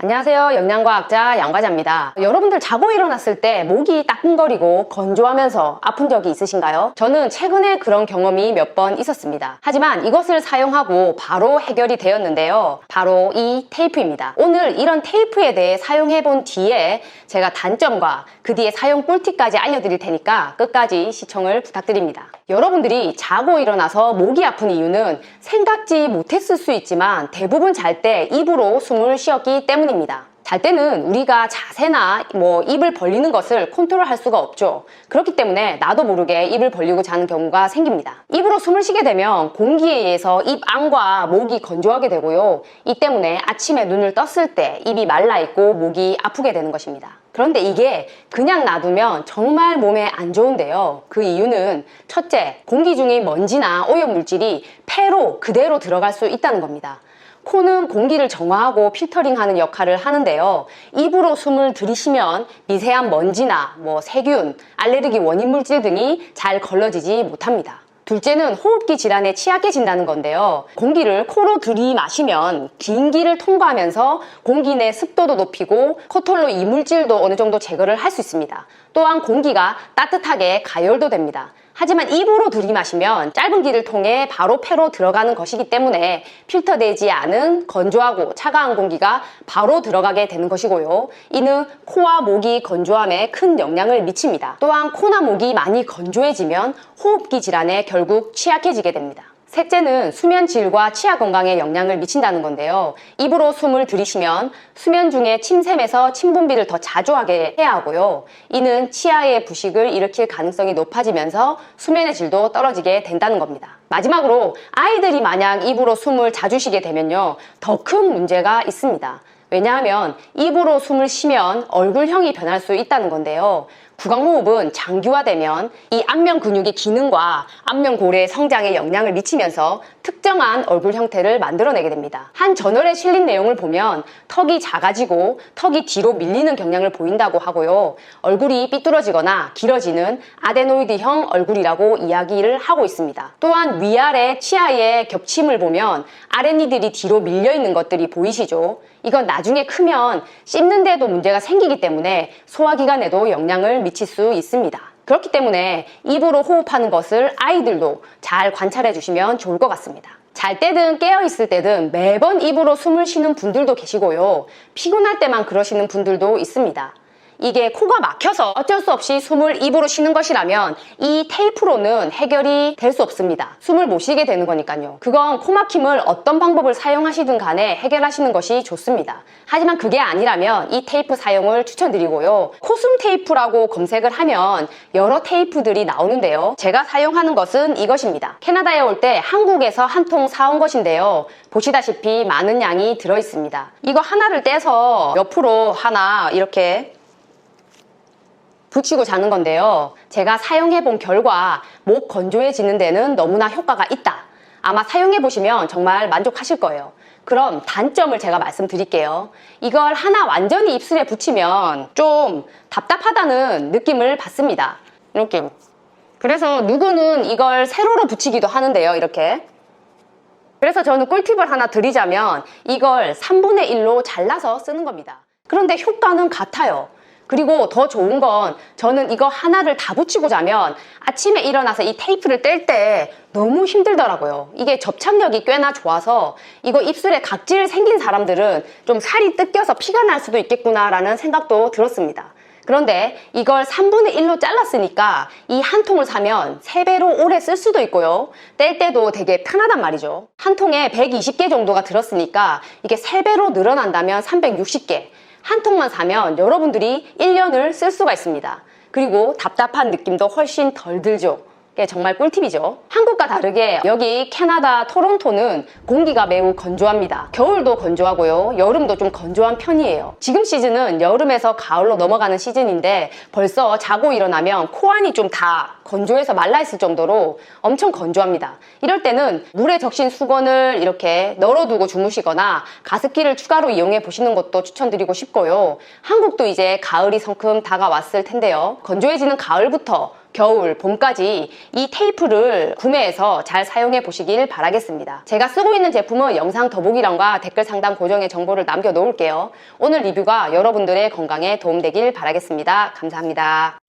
안녕하세요. 영양과학자 양과자입니다. 여러분들 자고 일어났을 때 목이 따끔거리고 건조하면서 아픈 적이 있으신가요? 저는 최근에 그런 경험이 몇 번 있었습니다. 하지만 이것을 사용하고 바로 해결이 되었는데요. 바로 이 테이프입니다. 오늘 이런 테이프에 대해 사용해본 뒤에 제가 단점과 그 뒤에 사용 꿀팁까지 알려드릴 테니까 끝까지 시청을 부탁드립니다. 여러분들이 자고 일어나서 목이 아픈 이유는 생각지 못했을 수 있지만 대부분 잘 때 입으로 숨을 쉬었기 때문입니다. 잘 때는 우리가 자세나 입을 벌리는 것을 컨트롤할 수가 없죠. 그렇기 때문에 나도 모르게 입을 벌리고 자는 경우가 생깁니다. 입으로 숨을 쉬게 되면 공기에 의해서 입 안과 목이 건조하게 되고요. 이 때문에 아침에 눈을 떴을 때 입이 말라있고 목이 아프게 되는 것입니다. 그런데 이게 그냥 놔두면 정말 몸에 안 좋은데요. 그 이유는 첫째, 공기 중인 먼지나 오염물질이 폐로 그대로 들어갈 수 있다는 겁니다. 코는 공기를 정화하고 필터링하는 역할을 하는데요. 입으로 숨을 들이쉬면 미세한 먼지나 세균, 알레르기 원인 물질 등이 잘 걸러지지 못합니다. 둘째는 호흡기 질환에 취약해진다는 건데요. 공기를 코로 들이마시면 긴 길을 통과하면서 공기 내 습도도 높이고 코털로 이물질도 어느 정도 제거를 할 수 있습니다. 또한 공기가 따뜻하게 가열도 됩니다. 하지만 입으로 들이마시면 짧은 길을 통해 바로 폐로 들어가는 것이기 때문에 필터되지 않은 건조하고 차가운 공기가 바로 들어가게 되는 것이고요. 이는 코와 목이 건조함에 큰 영향을 미칩니다. 또한 코나 목이 많이 건조해지면 호흡기 질환에 결국 취약해지게 됩니다. 셋째는 수면 질과 치아 건강에 영향을 미친다는 건데요. 입으로 숨을 들이쉬면 수면 중에 침샘에서 침 분비를 더 자주 하게 해야 하고요. 이는 치아의 부식을 일으킬 가능성이 높아지면서 수면의 질도 떨어지게 된다는 겁니다. 마지막으로 아이들이 만약 입으로 숨을 자주 쉬게 되면요, 더 큰 문제가 있습니다. 왜냐하면 입으로 숨을 쉬면 얼굴형이 변할 수 있다는 건데요. 구강호흡은 장기화되면 이 안면 근육의 기능과 안면고래의 성장에 영향을 미치면서 특정한 얼굴 형태를 만들어내게 됩니다. 한 저널에 실린 내용을 보면 턱이 작아지고 턱이 뒤로 밀리는 경향을 보인다고 하고요. 얼굴이 삐뚤어지거나 길어지는 아데노이드형 얼굴이라고 이야기를 하고 있습니다. 또한 위아래 치아의 겹침을 보면 아랫니들이 뒤로 밀려있는 것들이 보이시죠? 이건 나중에 크면 씹는데도 문제가 생기기 때문에 소화기관에도 영향을 미칠 수 있습니다. 그렇기 때문에 입으로 호흡하는 것을 아이들도 잘 관찰해 주시면 좋을 것 같습니다. 잘 때든 깨어있을 때든 매번 입으로 숨을 쉬는 분들도 계시고요. 피곤할 때만 그러시는 분들도 있습니다. 이게 코가 막혀서 어쩔 수 없이 숨을 입으로 쉬는 것이라면 이 테이프로는 해결이 될 수 없습니다. 숨을 못 쉬게 되는 거니까요. 그건 코 막힘을 어떤 방법을 사용하시든 간에 해결하시는 것이 좋습니다. 하지만 그게 아니라면 이 테이프 사용을 추천드리고요. 코숨 테이프라고 검색을 하면 여러 테이프들이 나오는데요. 제가 사용하는 것은 이것입니다. 캐나다에 올 때 한국에서 한 통 사온 것인데요. 보시다시피 많은 양이 들어있습니다. 이거 하나를 떼서 옆으로 하나 이렇게 붙이고 자는 건데요. 제가 사용해본 결과 목 건조해지는 데는 너무나 효과가 있다. 아마 사용해보시면 정말 만족하실 거예요. 그럼 단점을 제가 말씀드릴게요. 이걸 하나 완전히 입술에 붙이면 좀 답답하다는 느낌을 받습니다. 이렇게. 그래서 누구는 이걸 세로로 붙이기도 하는데요. 이렇게. 그래서 저는 꿀팁을 하나 드리자면 이걸 3분의 1로 잘라서 쓰는 겁니다. 그런데 효과는 같아요. 그리고 더 좋은 건 저는 이거 하나를 다 붙이고 자면 아침에 일어나서 이 테이프를 뗄 때 너무 힘들더라고요. 이게 접착력이 꽤나 좋아서 이거 입술에 각질 생긴 사람들은 좀 살이 뜯겨서 피가 날 수도 있겠구나 라는 생각도 들었습니다. 그런데 이걸 3분의 1로 잘랐으니까 이 한 통을 사면 3배로 오래 쓸 수도 있고요. 뗄 때도 되게 편하단 말이죠. 한 통에 120개 정도가 들었으니까 이게 3배로 늘어난다면 360개. 한 통만 사면 여러분들이 1년을 쓸 수가 있습니다. 그리고 답답한 느낌도 훨씬 덜 들죠. 이게 정말 꿀팁이죠. 한국과 다르게 여기 캐나다 토론토는 공기가 매우 건조합니다. 겨울도 건조하고요. 여름도 좀 건조한 편이에요. 지금 시즌은 여름에서 가을로 넘어가는 시즌인데 벌써 자고 일어나면 코안이 좀 다 건조해서 말라있을 정도로 엄청 건조합니다. 이럴 때는 물에 적신 수건을 이렇게 널어두고 주무시거나 가습기를 추가로 이용해 보시는 것도 추천드리고 싶고요. 한국도 이제 가을이 성큼 다가왔을 텐데요. 건조해지는 가을부터 겨울, 봄까지 이 테이프를 구매해서 잘 사용해 보시길 바라겠습니다. 제가 쓰고 있는 제품은 영상 더보기란과 댓글 상단 고정에 정보를 남겨 놓을게요. 오늘 리뷰가 여러분들의 건강에 도움되길 바라겠습니다. 감사합니다.